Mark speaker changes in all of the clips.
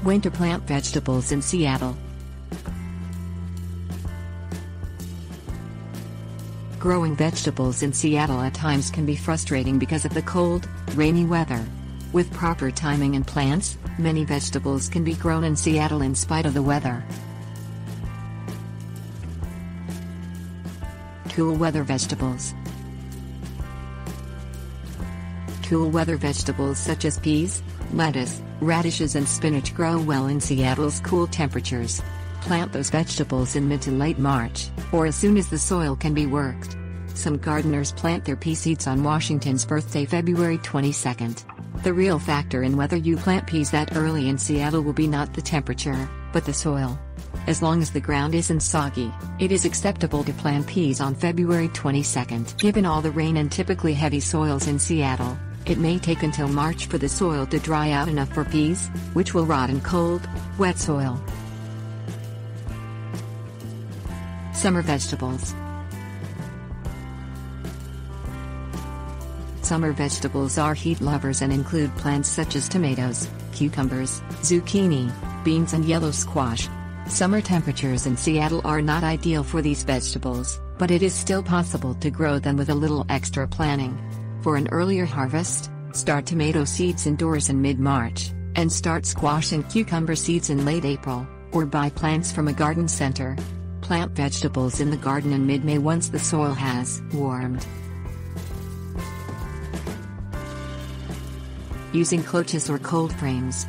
Speaker 1: Winter plant vegetables in Seattle. Growing vegetables in Seattle at times can be frustrating because of the cold, rainy weather. With proper timing and plants, many vegetables can be grown in Seattle in spite of the weather. Cool weather vegetables. Cool weather vegetables such as peas, lettuce, radishes and spinach grow well in Seattle's cool temperatures. Plant those vegetables in mid to late March, or as soon as the soil can be worked. Some gardeners plant their pea seeds on Washington's birthday, February 22nd. The real factor in whether you plant peas that early in Seattle will be not the temperature, but the soil. As long as the ground isn't soggy, it is acceptable to plant peas on February 22nd. Given all the rain and typically heavy soils in Seattle, it may take until March for the soil to dry out enough for peas, which will rot in cold, wet soil. Summer vegetables. Summer vegetables are heat lovers and include plants such as tomatoes, cucumbers, zucchini, beans and yellow squash. Summer temperatures in Seattle are not ideal for these vegetables, but it is still possible to grow them with a little extra planning. For an earlier harvest, start tomato seeds indoors in mid-March, and start squash and cucumber seeds in late April, or buy plants from a garden center. Plant vegetables in the garden in mid-May once the soil has warmed. Using cloches or cold frames.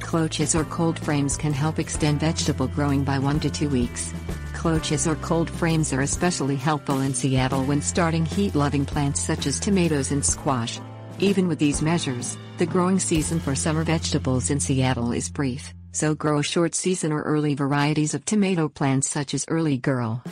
Speaker 1: Cloches or cold frames can help extend vegetable growing by 1 to 2 weeks. Cloches or cold frames are especially helpful in Seattle when starting heat-loving plants such as tomatoes and squash. Even with these measures, the growing season for summer vegetables in Seattle is brief, so grow short season or early varieties of tomato plants such as Early Girl.